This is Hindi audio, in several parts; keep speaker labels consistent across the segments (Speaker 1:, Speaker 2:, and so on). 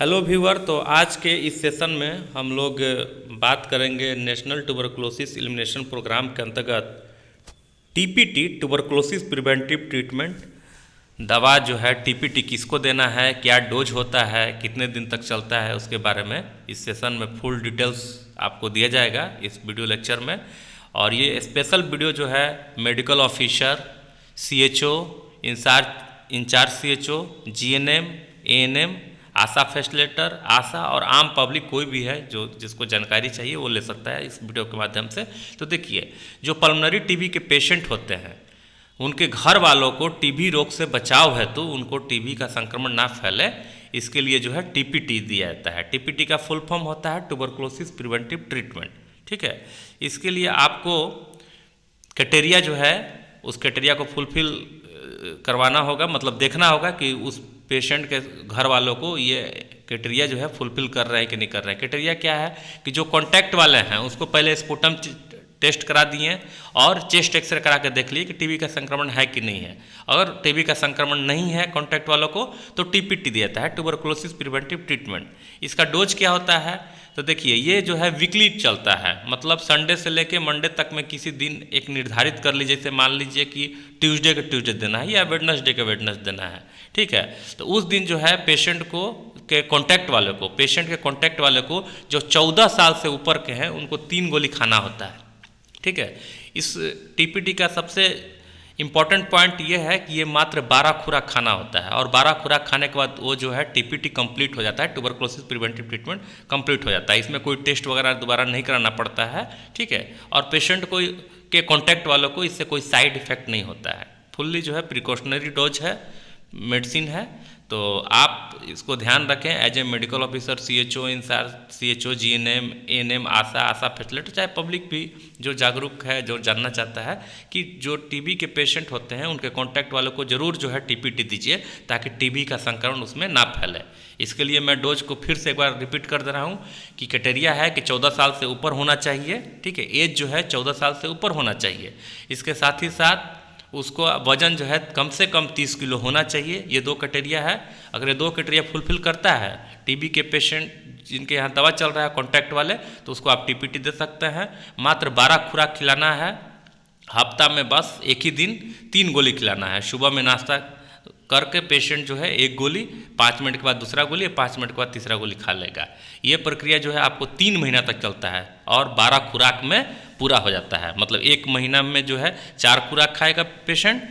Speaker 1: हेलो व्यूअर, तो आज के इस सेशन में हम लोग बात करेंगे नेशनल ट्यूबरकुलोसिस एलिमिनेशन प्रोग्राम के अंतर्गत टीपीटी ट्यूबरकुलोसिस प्रिवेंटिव ट्रीटमेंट दवा जो है टीपीटी किसको देना है, क्या डोज होता है, कितने दिन तक चलता है, उसके बारे में इस सेशन में फुल डिटेल्स आपको दिया जाएगा इस वीडियो लेक्चर में। और ये स्पेशल वीडियो जो है medical officer, CHO, incharge CHO, GNM, ANM, ASHA facilitator, ASHA और आम पब्लिक कोई भी है जो जिसको जानकारी चाहिए वो ले सकता है इस वीडियो के माध्यम से। तो देखिए, जो पल्मोनरी टीबी के पेशेंट होते हैं उनके घर वालों को टीबी रोग से बचाव है तो उनको टीबी का संक्रमण ना फैले, इसके लिए जो है टीपीटी दिया जाता है। टीपीटी का फुल फॉर्म होता है ट्यूबरकुलोसिस प्रिवेंटिव ट्रीटमेंट। ठीक है, इसके लिए आपको क्राइटेरिया जो है उस क्राइटेरिया को फुलफिल करवाना होगा, मतलब देखना होगा कि उस पेशेंट के घर वालों को ये क्राइटेरिया जो है फुलफिल कर रहे हैं कि नहीं कर रहे हैं। क्राइटेरिया क्या है कि जो कॉन्टैक्ट वाले हैं उसको पहले स्पुटम टेस्ट करा दिए और चेस्ट एक्सरे करा के देख लिए कि टीबी का संक्रमण है कि नहीं है। अगर टीबी का संक्रमण नहीं है कॉन्टैक्ट वालों को तो टीपीटी दिया जाता है, ट्यूबरकुलोसिस प्रिवेंटिव ट्रीटमेंट। इसका डोज क्या होता है तो देखिए, ये जो है वीकली चलता है, मतलब संडे से लेके मंडे तक में किसी दिन एक निर्धारित कर लीजिए। जैसे मान लीजिए कि ट्यूसडे के ट्यूसडे देना है या वेडनेसडे के वेडनेसडे देना है। ठीक है, तो उस दिन जो है पेशेंट को के कॉन्टैक्ट वाले को पेशेंट के कॉन्टैक्ट वाले को जो 14 साल से ऊपर के हैं उनको 3 गोली खाना होता है। ठीक है, इस टीपीटी का सबसे इम्पॉर्टेंट पॉइंट ये है कि ये मात्र 12 खुराक खाना होता है और 12 खुराक खाने के बाद वो जो है टीपीटी कंप्लीट हो जाता है, ट्यूबरकुलोसिस प्रिवेंटिव ट्रीटमेंट कंप्लीट हो जाता है। इसमें कोई टेस्ट वगैरह दोबारा नहीं कराना पड़ता है। ठीक है, और पेशेंट को के कॉन्टैक्ट वालों को इससे कोई साइड इफेक्ट नहीं होता है। फुल्ली जो है प्रिकॉशनरी डोज है, मेडिसिन है। तो आप इसको ध्यान रखें as a medical officer, CHO, incharge CHO, GNM, ANM, ASHA facilitator, चाहे पब्लिक भी जो जागरूक है, जो जानना चाहता है कि जो टीबी के पेशेंट होते हैं उनके कॉन्टैक्ट वालों को जरूर जो है टीपीटी दीजिए ताकि टीबी का संक्रमण उसमें ना फैले। इसके लिए मैं डोज को फिर से एक बार रिपीट कर दे रहा हूँ कि क्राइटेरिया है कि 14 साल से ऊपर होना चाहिए। ठीक है, एज जो है 14 साल से ऊपर होना चाहिए। इसके साथ ही साथ उसको वजन जो है कम से कम 30 किलो होना चाहिए। ये 2 क्राइटेरिया है। अगर ये 2 क्राइटेरिया फुलफिल करता है टीबी के पेशेंट जिनके यहाँ दवा चल रहा है कॉन्टैक्ट वाले, तो उसको आप टीपीटी दे सकते हैं। मात्र 12 खुराक खिलाना है, हफ्ता में बस एक ही दिन 3 गोली खिलाना है। सुबह में नाश्ता करके पेशेंट जो है 1 गोली, 5 मिनट के बाद दूसरा गोली, 5 मिनट के बाद तीसरा गोली खा लेगा। ये प्रक्रिया जो है आपको 3 महीना तक चलता है और 12 खुराक में पूरा हो जाता है। मतलब 1 महीना में जो है 4 खुराक खाएगा पेशेंट।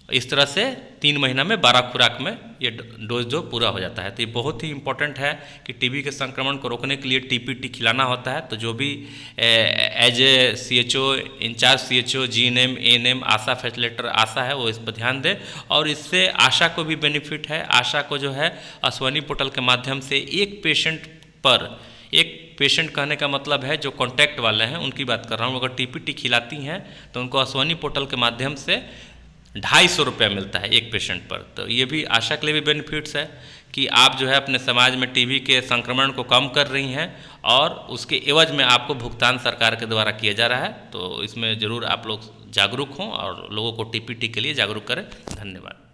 Speaker 1: इस तरह से 3 महीना में 12 खुराक में ये डोज जो पूरा हो जाता है। तो ये बहुत ही इंपॉर्टेंट है कि टीबी के संक्रमण को रोकने के लिए टीपीटी खिलाना होता है। तो जो भी as a CHO, incharge CHO, GNM, ANM, ASHA facilitator ASHA है वो इस पर ध्यान दे। और इससे आशा को भी बेनिफिट है। आशा को जो है अश्वनी पोर्टल के माध्यम से एक पेशेंट कहने का मतलब है जो कॉन्टैक्ट वाले हैं उनकी बात कर रहा हूँ। अगर टीपीटी खिलाती हैं तो उनको अश्वनी पोर्टल के माध्यम से 250 रुपया मिलता है एक पेशेंट पर। तो ये भी आशा के लिए भी बेनिफिट्स है कि आप जो है अपने समाज में टीबी के संक्रमण को कम कर रही हैं और उसके एवज में आपको भुगतान सरकार के द्वारा किया जा रहा है। तो इसमें ज़रूर आप लोग जागरूक हों और लोगों को टीपीटी के लिए जागरूक करें। धन्यवाद।